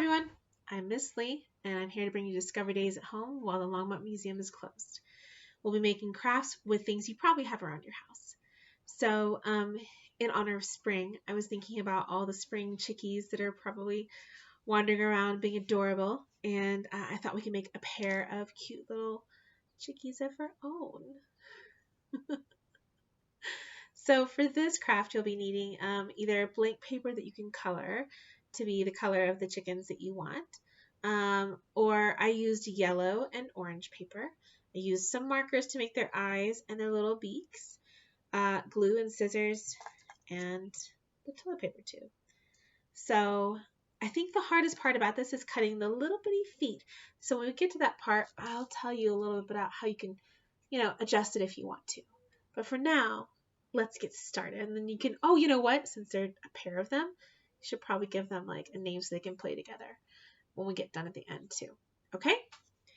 everyone, I'm Miss Leigh, and I'm here to bring you Discovery Days at home while the Longmont Museum is closed. We'll be making crafts with things you probably have around your house. So, in honor of spring, I was thinking about all the spring chickies that are probably wandering around being adorable, and I thought we could make a pair of cute little chickies of our own. So for this craft, you'll be needing either blank paper that you can color to be the color of the chickens that you want, or I used yellow and orange paper. I used some markers to make their eyes and their little beaks, glue and scissors, and the toilet paper too. So I think the hardest part about this is cutting the little bitty feet. So when we get to that part, I'll tell you a little bit about how you can, adjust it if you want to. But for now, let's get started. And then you can, you know what? Since they're a pair of them, you should probably give them like a name so they can play together when we get done at the end too. Okay,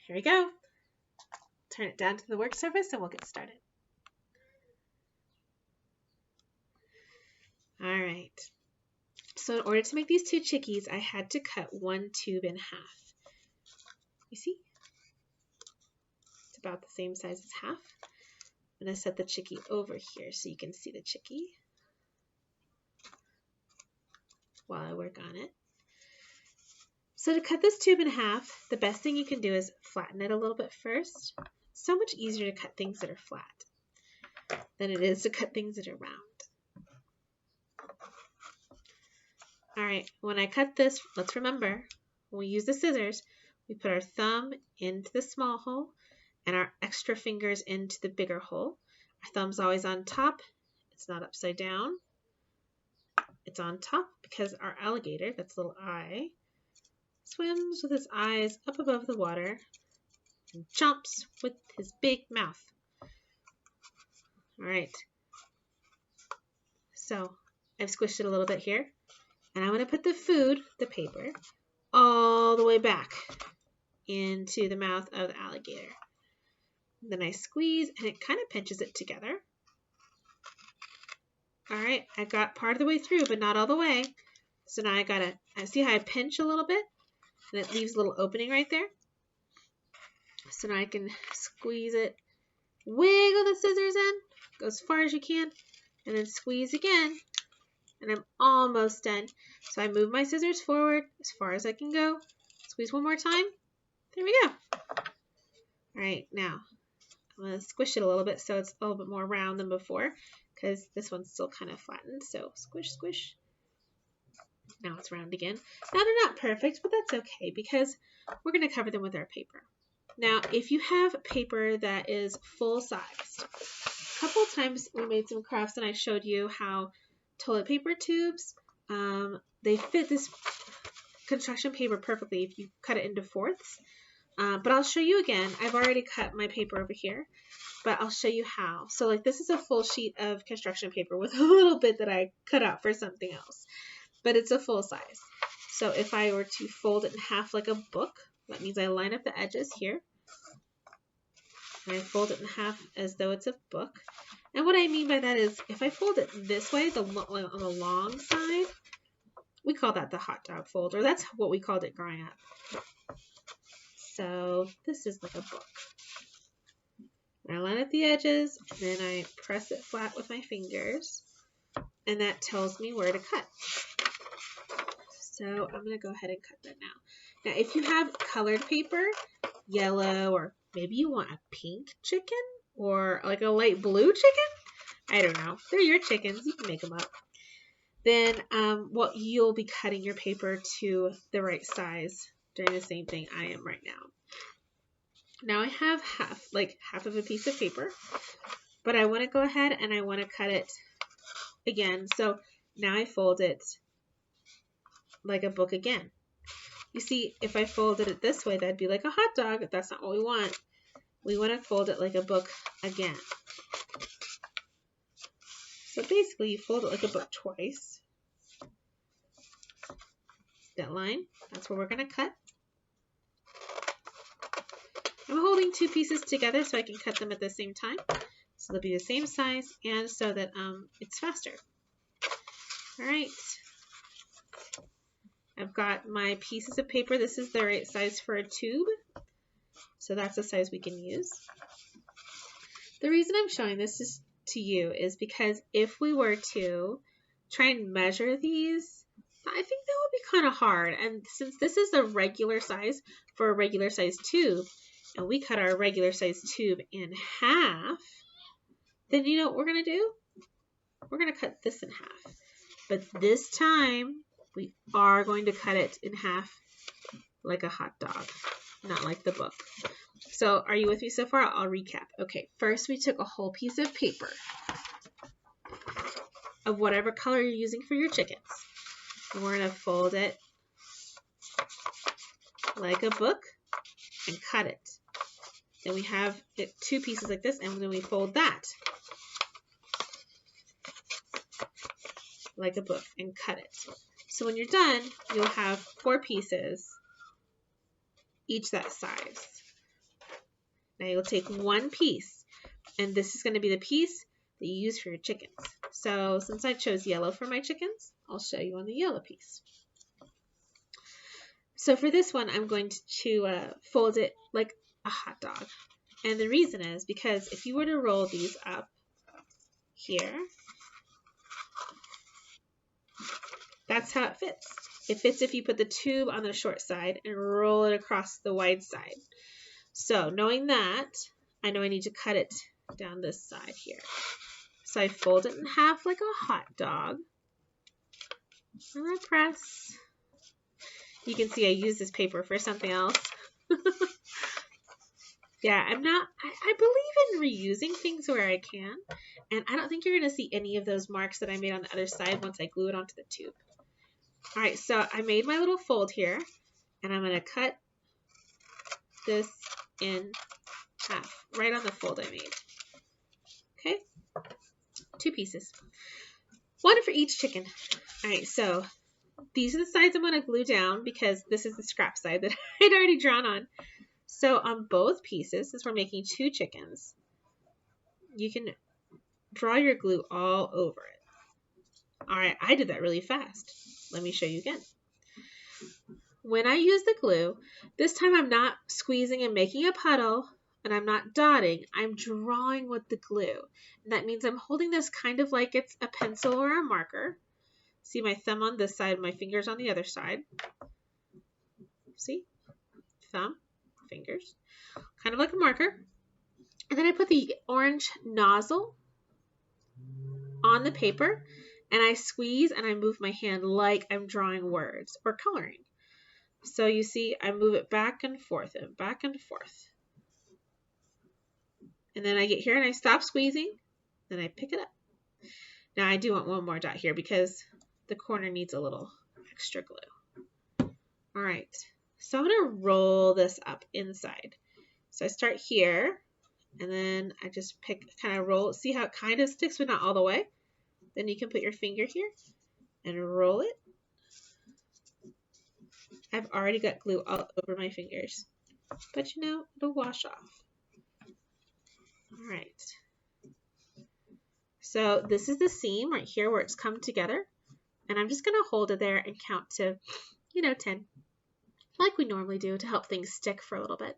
here we go. Turn it down to the work surface and we'll get started. All right. So in order to make these two chickies, I had to cut one tube in half. You see? It's about the same size as half. I'm going to set the chickie over here so you can see the chickie while I work on it. So to cut this tube in half, the best thing you can do is flatten it a little bit first. It's so much easier to cut things that are flat than it is to cut things that are round. All right, when I cut this, let's remember, when we use the scissors, we put our thumb into the small hole and our extra fingers into the bigger hole. Our thumb's always on top. It's not upside down. It's on top because our alligator, that's a little eye, swims with his eyes up above the water and jumps with his big mouth. All right. So I've squished it a little bit here. And I'm going to put the food, the paper, all the way back into the mouth of the alligator. Then I squeeze and it kind of pinches it together. All right, I got part of the way through, but not all the way. So now I see how I pinch a little bit and it leaves a little opening right there. So now I can squeeze it, wiggle the scissors in, go as far as you can, and then squeeze again. And I'm almost done. So I move my scissors forward as far as I can go. Squeeze one more time. There we go. All right, now I'm going to squish it a little bit so it's a little bit more round than before because this one's still kind of flattened. So squish, squish. Now it's round again. Now they're not perfect, but that's okay because we're going to cover them with our paper. Now, if you have paper that is full-sized, a couple of times we made some crafts and I showed you how toilet paper tubes, they fit this construction paper perfectly if you cut it into fourths. But I'll show you again. I've already cut my paper over here, but I'll show you how. So like this is a full sheet of construction paper with a little bit that I cut out for something else, but it's a full size. So if I were to fold it in half like a book, that means I line up the edges here. And I fold it in half as though it's a book. And what I mean by that is if I fold it this way, on the long side, we call that the hot dog fold, or that's what we called it growing up. So this is like a book. And I line up the edges, and then I press it flat with my fingers, and that tells me where to cut. So I'm going to go ahead and cut that now. Now, if you have colored paper, yellow, or maybe you want a pink chicken, or like a light blue chicken, I don't know. They're your chickens. You can make them up. Then you'll be cutting your paper to the right size, doing the same thing I am right now. Now I have half of a piece of paper, but I want to go ahead and I want to cut it again. So now I fold it like a book again. You see, if I folded it this way, that'd be like a hot dog. That's not what we want. We want to fold it like a book again. So basically, you fold it like a book twice. That line, that's where we're going to cut. I'm holding two pieces together so I can cut them at the same time. So they'll be the same size and so that it's faster. All right. I've got my pieces of paper. This is the right size for a tube. So that's the size we can use. The reason I'm showing this to you is because if we were to try and measure these, I think that would be kind of hard. And since this is a regular size for a regular size tube, and we cut our regular size tube in half, then you know what we're going to do? We're going to cut this in half. But this time, we are going to cut it in half like a hot dog, not like the book. So are you with me so far? I'll recap. Okay, first we took a whole piece of paper of whatever color you're using for your chickens. And we're going to fold it like a book and cut it. Then we have it two pieces like this, and then we fold that like a book and cut it. So when you're done, you'll have 4 pieces, each that size. Now you'll take one piece, and this is going to be the piece that you use for your chickens. So since I chose yellow for my chickens, I'll show you on the yellow piece. So for this one, I'm going to fold it like a hot dog. And the reason is because if you were to roll these up here, that's how it fits. It fits if you put the tube on the short side and roll it across the wide side. So knowing that, I know I need to cut it down this side here. So I fold it in half like a hot dog. And I press. You can see I use this paper for something else. Yeah, I believe in reusing things where I can. And I don't think you're going to see any of those marks that I made on the other side once I glue it onto the tube. All right, so I made my little fold here, and I'm going to cut this in half, right on the fold I made. Okay, 2 pieces. 1 for each chicken. All right, so these are the sides I'm going to glue down because this is the scrap side that I'd already drawn on. So on both pieces, since we're making 2 chickens, you can draw your glue all over it. All right, I did that really fast. Let me show you again. When I use the glue, this time I'm not squeezing and making a puddle, and I'm not dotting. I'm drawing with the glue. And that means I'm holding this kind of like it's a pencil or a marker. See my thumb on this side, my fingers on the other side. See? Thumb, fingers. Kind of like a marker. And then I put the orange nozzle on the paper, and I squeeze and I move my hand like I'm drawing words or coloring. So you see, I move it back and forth and back and forth. And then I get here and I stop squeezing, then I pick it up. Now I do want one more dot here because the corner needs a little extra glue. All right, so I'm gonna roll this up inside. So I start here, and then I just kind of roll it. See how it kind of sticks, but not all the way? Then you can put your finger here and roll it. I've already got glue all over my fingers, but you know, it'll wash off. All right. So this is the seam right here where it's come together, and I'm just gonna hold it there and count to, 10, like we normally do to help things stick for a little bit.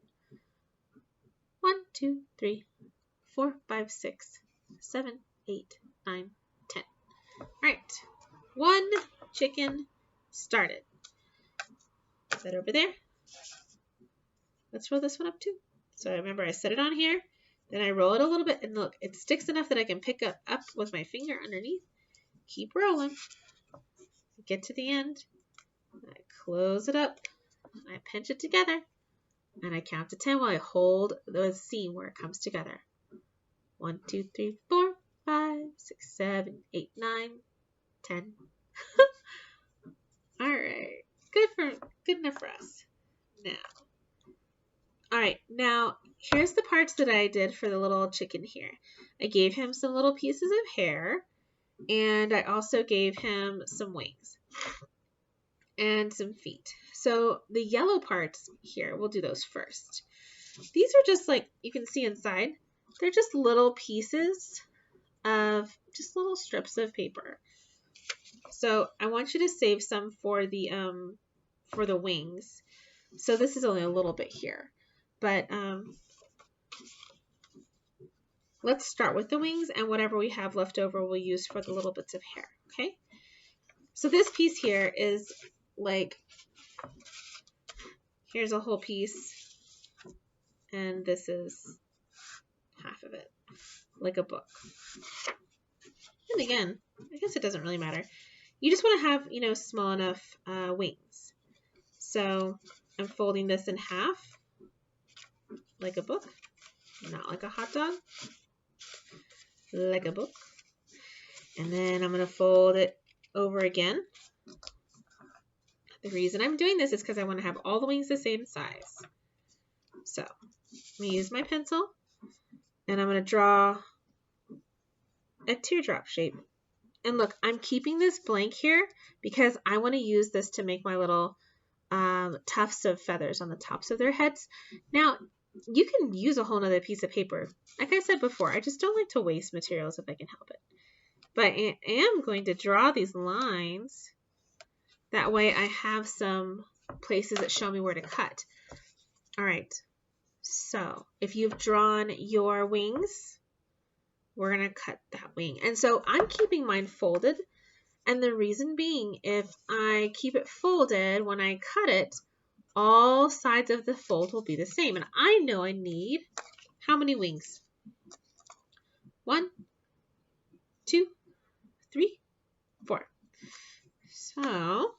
1, 2, 3, 4, 5, 6, 7, 8, 9, 10. All right, 1 chicken started. Is that over there? Let's roll this one up too. So remember, I set it on here, then I roll it a little bit, and look, it sticks enough that I can pick up with my finger underneath. Keep rolling. Get to the end. I close it up. I pinch it together, and I count to 10 while I hold the seam where it comes together. 1, 2, 3, 4, 5, 6, 7, 8, 9, 10. All right, good enough for us. Now, here's the parts that I did for the little chicken here. I gave him some little pieces of hair, and I also gave him some wings and some feet. So the yellow parts here, we'll do those first. These are just like, you can see inside, they're just little pieces of just little strips of paper. So I want you to save some for the for the wings. So this is only a little bit here. But let's start with the wings, and whatever we have left over we'll use for the little bits of hair, okay? So this piece here is like, here's a whole piece, and this is half of it, like a book. And again, I guess it doesn't really matter. You just want to have, you know, small enough wings. So I'm folding this in half, like a book, not like a hot dog, like a book. And then I'm going to fold it over again. The reason I'm doing this is because I want to have all the wings the same size. So I'm going to use my pencil, and I'm going to draw a teardrop shape. And look, I'm keeping this blank here because I want to use this to make my little tufts of feathers on the tops of their heads. Now, you can use a whole nother piece of paper. Like I said before, I just don't like to waste materials if I can help it. But I am going to draw these lines. That way I have some places that show me where to cut. All right, so if you've drawn your wings, we're going to cut that wing. And so I'm keeping mine folded. And the reason being, if I keep it folded, when I cut it, all sides of the fold will be the same. And I know I need how many wings? 1, 2, 3, 4. So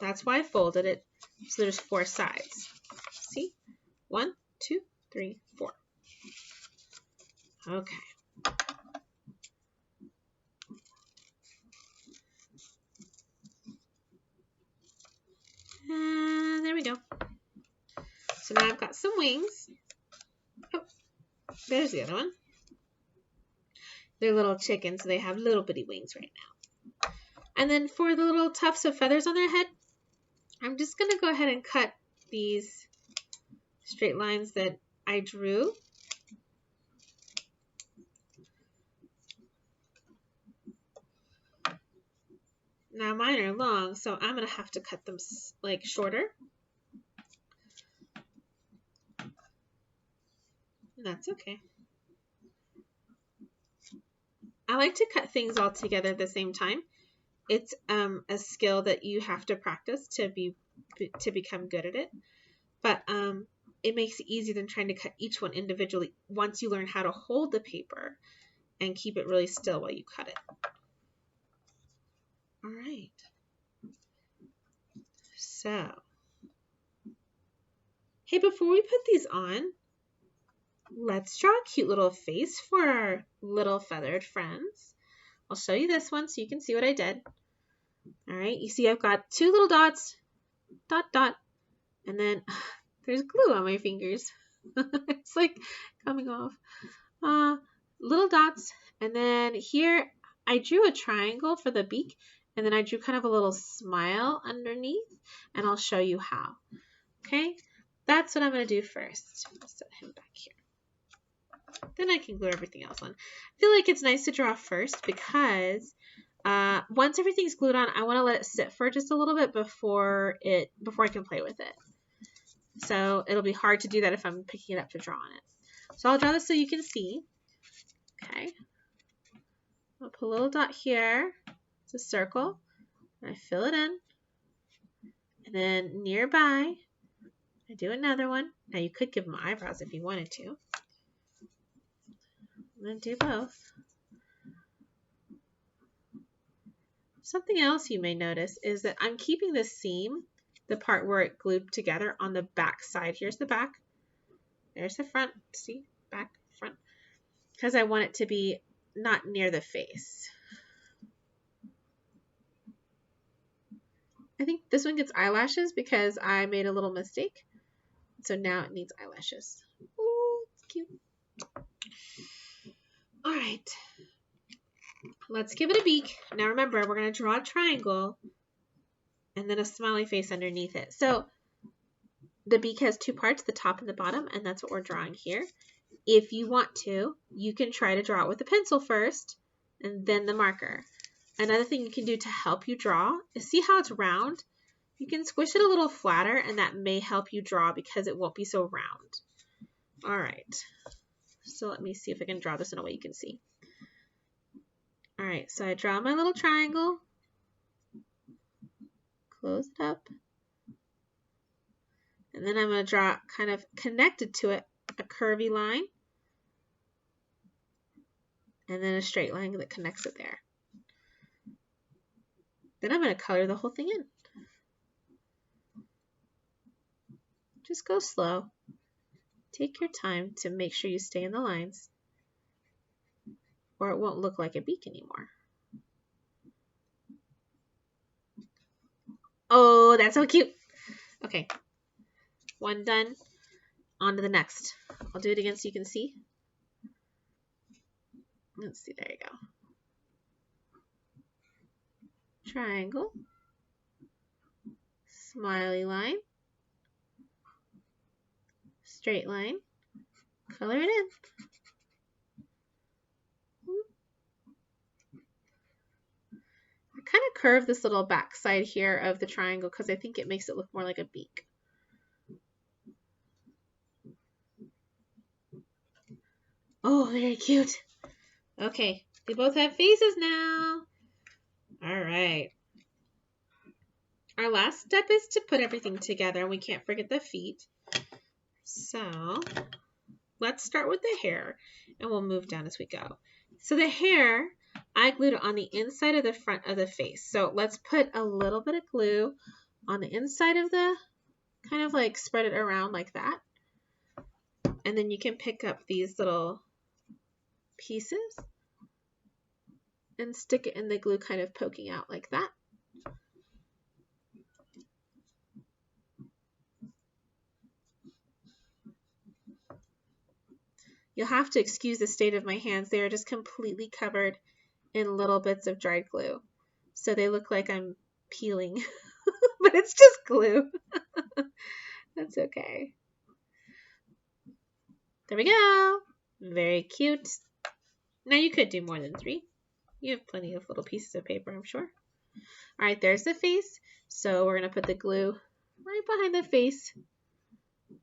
that's why I folded it. So there's 4 sides. See? 1, 2, 3, 4. Okay. And there we go. So now I've got some wings. Oh, there's the other one. They're little chickens, so they have little bitty wings right now. And then for the little tufts of feathers on their head, I'm just going to go ahead and cut these straight lines that I drew. Now mine are long, so I'm going to have to cut them like shorter. And that's okay. I like to cut things all together at the same time. It's a skill that you have to practice to become good at it. But it makes it easier than trying to cut each one individually once you learn how to hold the paper and keep it really still while you cut it. All right. So, hey, before we put these on, let's draw a cute little face for our little feathered friends. I'll show you this one so you can see what I did. All right, you see I've got 2 little dots, dot, dot, and then there's glue on my fingers. It's like coming off. Little dots, and then here I drew a triangle for the beak, and then I drew kind of a little smile underneath, and I'll show you how. Okay, that's what I'm going to do first. I'll set him back here. Then I can glue everything else on. I feel like it's nice to draw first because once everything's glued on, I want to let it sit for just a little bit before I can play with it. So it'll be hard to do that if I'm picking it up to draw on it. So I'll draw this so you can see. Okay. I'll put a little dot here. It's a circle. And I fill it in. And then nearby, I do another one. Now you could give them eyebrows if you wanted to. I'm going to do both. Something else you may notice is that I'm keeping the seam, the part where it glued together, on the back side. Here's the back. There's the front. See? Back, front. Because I want it to be not near the face. I think this one gets eyelashes because I made a little mistake. So now it needs eyelashes. Ooh, it's cute. All right. Let's give it a beak. Now remember, we're going to draw a triangle and then a smiley face underneath it. So the beak has 2 parts, the top and the bottom, and that's what we're drawing here. If you want to, you can try to draw it with the pencil first and then the marker. Another thing you can do to help you draw is see how it's round? You can squish it a little flatter, and that may help you draw because it won't be so round. All right, so let me see if I can draw this in a way you can see. All right, so I draw my little triangle, close it up, and then I'm going to draw kind of connected to it a curvy line, and then a straight line that connects it there. Then I'm going to color the whole thing in. Just go slow. Take your time to make sure you stay in the lines, or it won't look like a beak anymore. Oh, that's so cute. Okay, one done. On to the next. I'll do it again so you can see. Let's see, there you go. Triangle, smiley line, straight line, color it in. I kind of curve this little back side here of the triangle because I think it makes it look more like a beak. Oh, very cute. Okay, they both have faces now. All right. Our last step is to put everything together, and we can't forget the feet. So let's start with the hair, and we'll move down as we go. So the hair, I glued it on the inside of the front of the face. So let's put a little bit of glue on the inside of the, kind of like spread it around like that. And then you can pick up these little pieces and stick it in the glue kind of poking out like that. You'll have to excuse the state of my hands. They are just completely covered in little bits of dried glue. So they look like I'm peeling, but it's just glue. That's okay. There we go. Very cute. Now you could do more than 3. You have plenty of little pieces of paper, I'm sure. All right, there's the face. So we're going to put the glue right behind the face.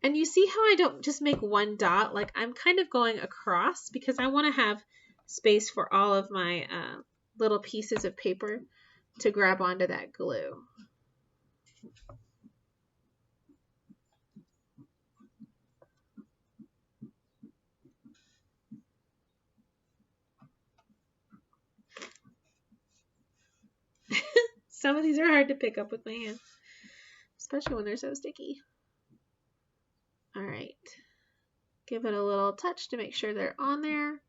And you see how I don't just make one dot? Like I'm kind of going across because I want to have space for all of my little pieces of paper to grab onto that glue. Some of these are hard to pick up with my hands, especially when they're so sticky. All right, give it a little touch to make sure they're on there.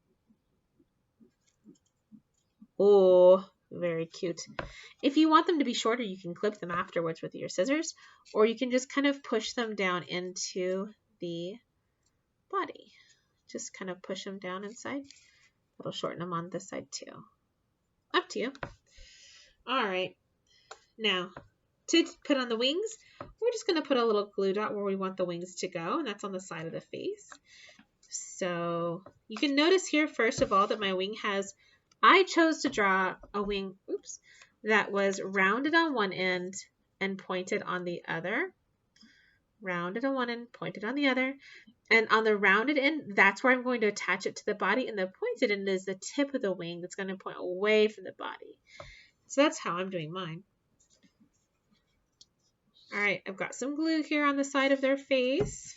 Oh, very cute. If you want them to be shorter, you can clip them afterwards with your scissors, or you can just kind of push them down into the body. Just kind of push them down inside. That'll shorten them on this side too. Up to you. All right. Now, to put on the wings, we're just going to put a little glue dot where we want the wings to go, and that's on the side of the face. So you can notice here, first of all, that my wing has, I chose to draw a wing, oops, that was rounded on one end and pointed on the other. Rounded on one end, pointed on the other. And on the rounded end, that's where I'm going to attach it to the body, and the pointed end is the tip of the wing that's going to point away from the body. So that's how I'm doing mine. All right, I've got some glue here on the side of their face.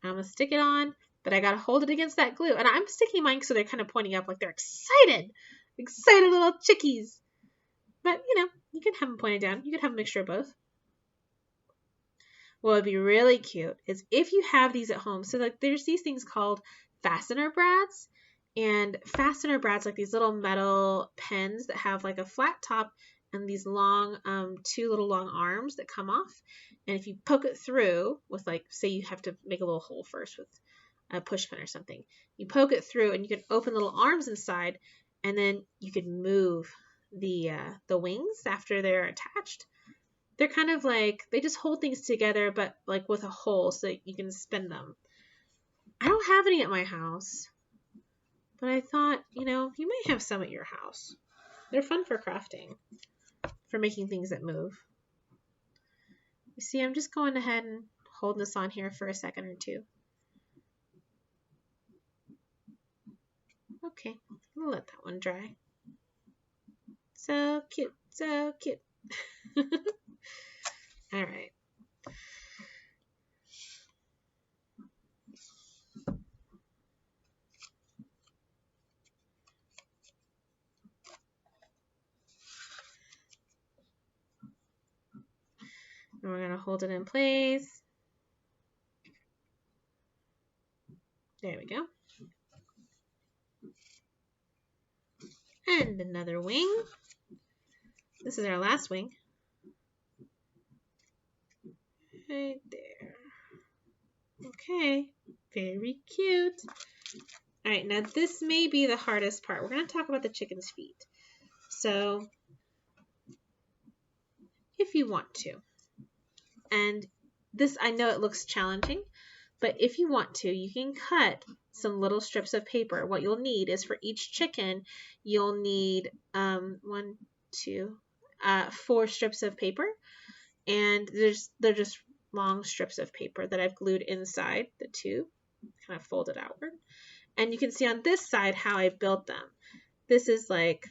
I'm going to stick it on, but I got to hold it against that glue. And I'm sticking mine so they're kind of pointing up like they're excited. Excited little chickies. But, you know, you can have them pointed down. You can have a mixture of both. What would be really cute is if you have these at home. So like there's these things called Fastener Brads. And Fastener Brads, like these little metal pens that have like a flat top and these long, 2 little long arms that come off. And if you poke it through with like, say you have to make a little hole first with a push pin or something. You poke it through and you can open little arms inside, and then you could move the wings after they're attached. They're kind of like, they just hold things together, but like with a hole so that you can spin them. I don't have any at my house, but I thought, you know, you may have some at your house. They're fun for crafting, for making things that move. You see, I'm just going ahead and holding this on here for a second or two. Okay, we'll let that one dry. So cute, so cute. All right. And we're going to hold it in place. There we go. And another wing. This is our last wing. Right there. Okay, very cute. All right, now this may be the hardest part. We're going to talk about the chicken's feet. So, if you want to, and this, I know it looks challenging, but if you want to, you can cut some little strips of paper. What you'll need is for each chicken, you'll need 4 strips of paper, and they're just long strips of paper that I've glued inside the tube, kind of folded outward. And you can see on this side how I built them. This is like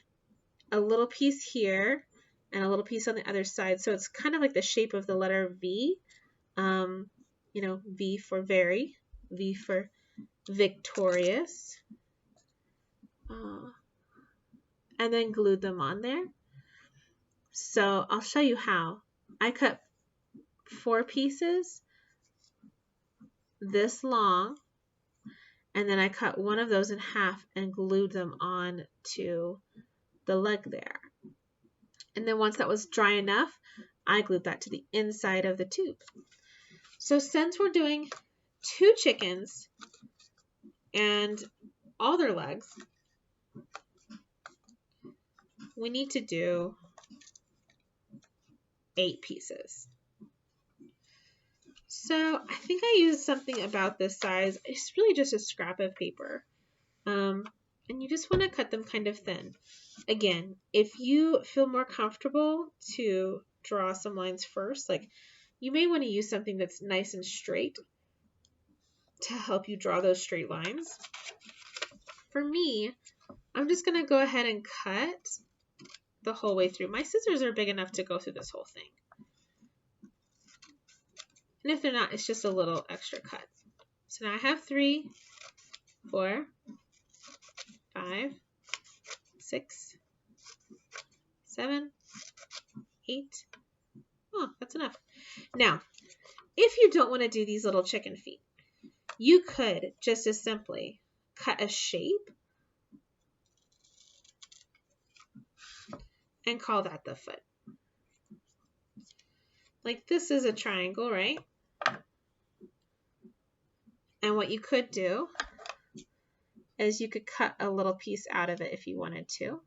a little piece here and a little piece on the other side. So it's kind of like the shape of the letter V. You know, V for very, V for victorious. And then glued them on there. So I'll show you how. I cut 4 pieces this long, and then I cut one of those in half and glued them on to the leg there. And then once that was dry enough, I glued that to the inside of the tube. So since we're doing 2 chickens and all their legs, we need to do 8 pieces. So I think I used something about this size. It's really just a scrap of paper. And you just want to cut them kind of thin. Again, if you feel more comfortable to draw some lines first, like you may want to use something that's nice and straight to help you draw those straight lines. For me, I'm just going to go ahead and cut the whole way through. My scissors are big enough to go through this whole thing. And if they're not, it's just a little extra cut. So now I have 3, 4, 5, 6, 7, 8. Oh, that's enough. Now, if you don't want to do these little chicken feet, you could just as simply cut a shape and call that the foot. Like this is a triangle, right? And what you could do is you could cut a little piece out of it if you wanted to.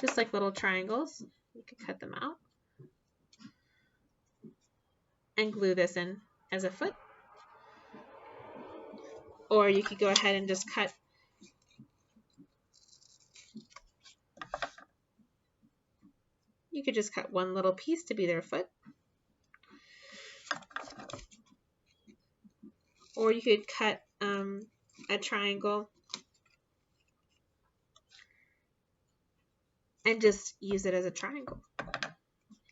Just like little triangles, you could cut them out and glue this in as a foot. Or you could go ahead and just cut one little piece to be their foot. Or you could cut a triangle and just use it as a triangle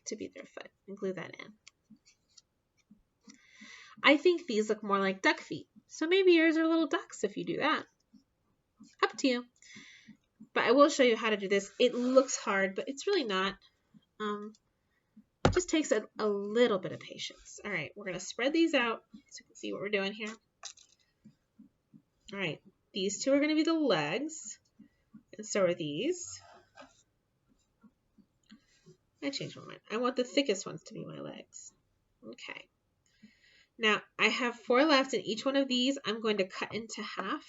to be their foot and glue that in. I think these look more like duck feet. So maybe yours are little ducks if you do that. Up to you. But I will show you how to do this. It looks hard, but it's really not. It just takes a little bit of patience. All right, we're going to spread these out so you can see what we're doing here. All right, these 2 are going to be the legs, and so are these. I changed my mind. I want the thickest ones to be my legs. Okay. Now, I have 4 left, and each one of these I'm going to cut into half.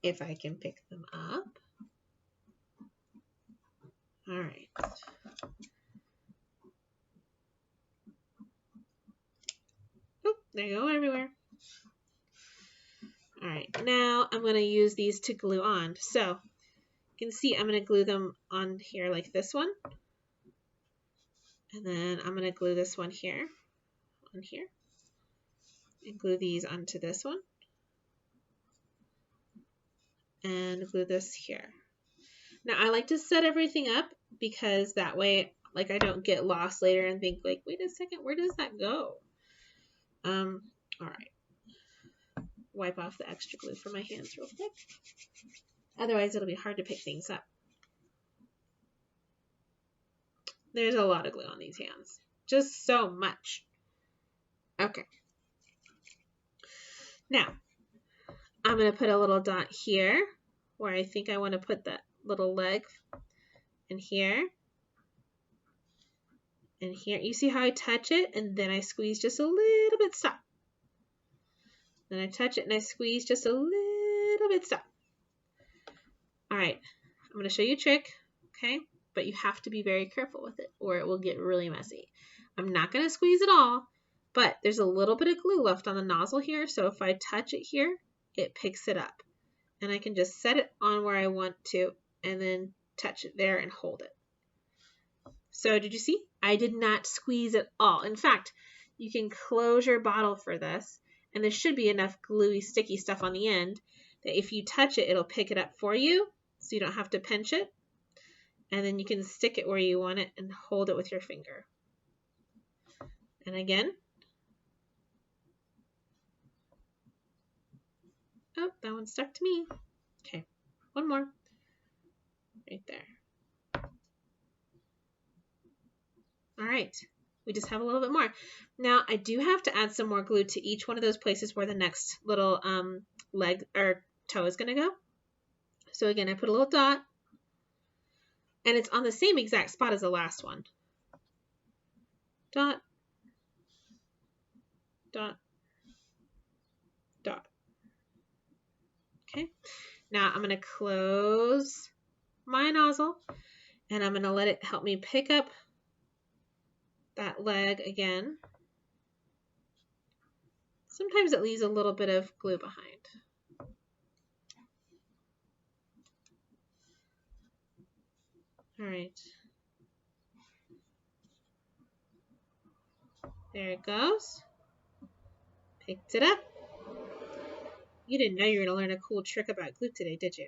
If I can pick them up. All right. Oh, they go everywhere. now I'm going to use these to glue on. So you can see I'm going to glue them on here like this one. And then I'm going to glue this one here on here. And glue these onto this one. And glue this here. Now I like to set everything up because that way, like, I don't get lost later and think like, wait a second, where does that go? All right. Wipe off the extra glue from my hands real quick. Otherwise, it'll be hard to pick things up. There's a lot of glue on these hands. Just so much. Okay. Now, I'm going to put a little dot here where I think I want to put that little leg in here. And here, you see how I touch it and then I squeeze just a little bit, stop. Then I touch it and I squeeze just a little bit, stop. All right, I'm going to show you a trick, okay? But you have to be very careful with it or it will get really messy. I'm not going to squeeze it all, but there's a little bit of glue left on the nozzle here. So if I touch it here, it picks it up. And I can just set it on where I want to and then touch it there and hold it. So did you see? I did not squeeze it all. In fact, you can close your bottle for this, and there should be enough gluey, sticky stuff on the end that if you touch it, it'll pick it up for you, so you don't have to pinch it. And then you can stick it where you want it and hold it with your finger. And again. Oh, that one stuck to me. Okay, one more. Right there. All right, we just have a little bit more. Now, I do have to add some more glue to each one of those places where the next little leg or toe is going to go. So again, I put a little dot, and it's on the same exact spot as the last one. Dot, dot, dot. Okay, now I'm going to close my nozzle, and I'm going to let it help me pick up that leg again. Sometimes it leaves a little bit of glue behind. All right. There it goes. Picked it up. You didn't know you were going to learn a cool trick about glue today, did you?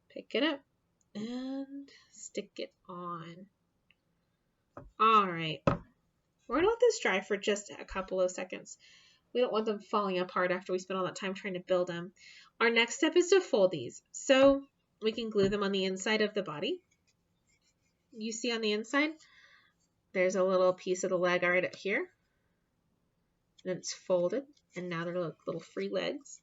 Pick it up and stick it on. All right. We're going to let this dry for just a couple of seconds. We don't want them falling apart after we spend all that time trying to build them. Our next step is to fold these. So we can glue them on the inside of the body. You see on the inside, there's a little piece of the leg right here. And it's folded, and now they're little free legs.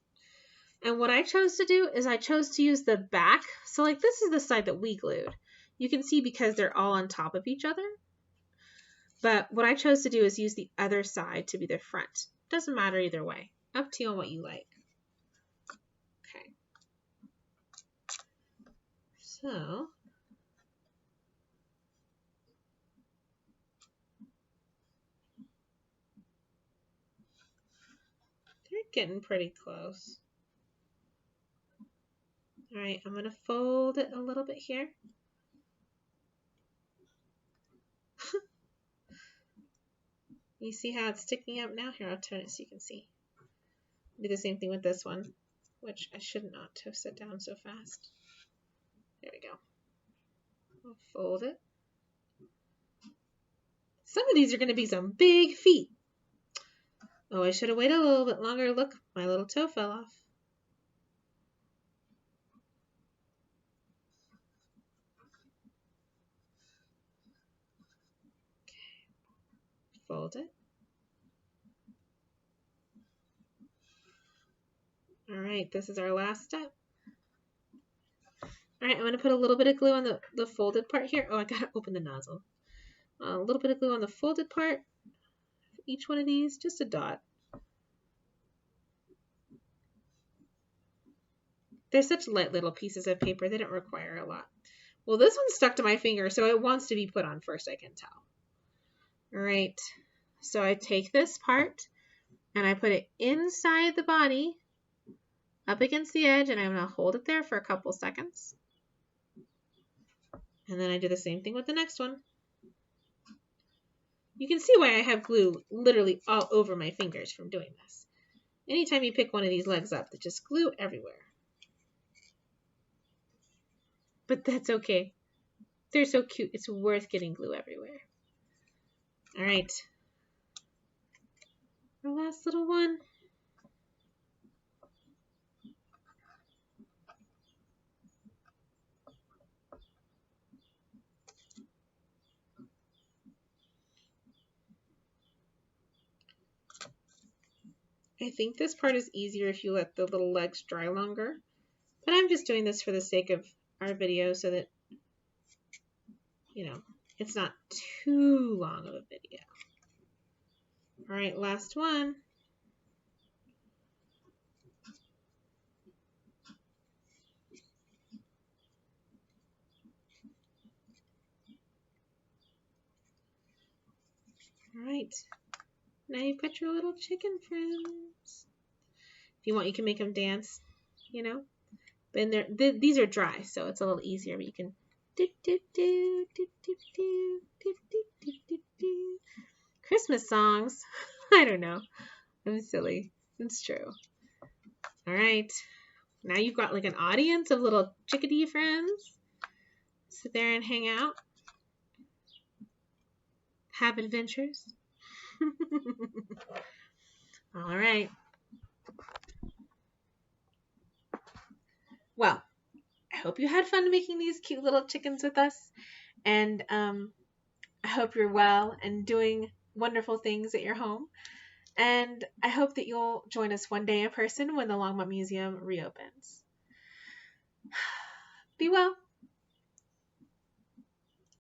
And what I chose to do is I chose to use the back. So like this is the side that we glued. You can see because they're all on top of each other. But what I chose to do is use the other side to be the front. Doesn't matter either way. Up to you on what you like. Okay. So they're getting pretty close. All right, I'm going to fold it a little bit here. You see how it's sticking up now? Here, I'll turn it so you can see. Do the same thing with this one, which I should not have set down so fast. There we go. I'll fold it. Some of these are going to be some big feet. Oh, I should have waited a little bit longer. Look, my little toe fell off. Okay. Fold it. All right, this is our last step. All right, I'm going to put a little bit of glue on the folded part here. Oh, I got to open the nozzle. A little bit of glue on the folded part. Each one of these, just a dot. They're such light little pieces of paper, they don't require a lot. Well, this one's stuck to my finger, so it wants to be put on first, I can tell. All right, so I take this part and I put it inside the body up against the edge, and I'm going to hold it there for a couple seconds. And then I do the same thing with the next one. You can see why I have glue literally all over my fingers from doing this. Anytime you pick one of these legs up, there's just glue everywhere. But that's okay. They're so cute. It's worth getting glue everywhere. All right. Our last little one. I think this part is easier if you let the little legs dry longer. But I'm just doing this for the sake of our video so that, you know, it's not too long of a video. All right, last one. All right, now you've got your little chicken friends. If you want, you can make them dance, you know. But these are dry, so it's a little easier. But you can do do do do do do do do do do do. Christmas songs. I don't know. I'm silly. It's true. All right. Now you've got like an audience of little chickadee friends. Sit there and hang out. Have adventures. All right. Well, I hope you had fun making these cute little chickens with us. And I hope you're well and doing wonderful things at your home. And I hope that you'll join us one day in person when the Longmont Museum reopens. Be well.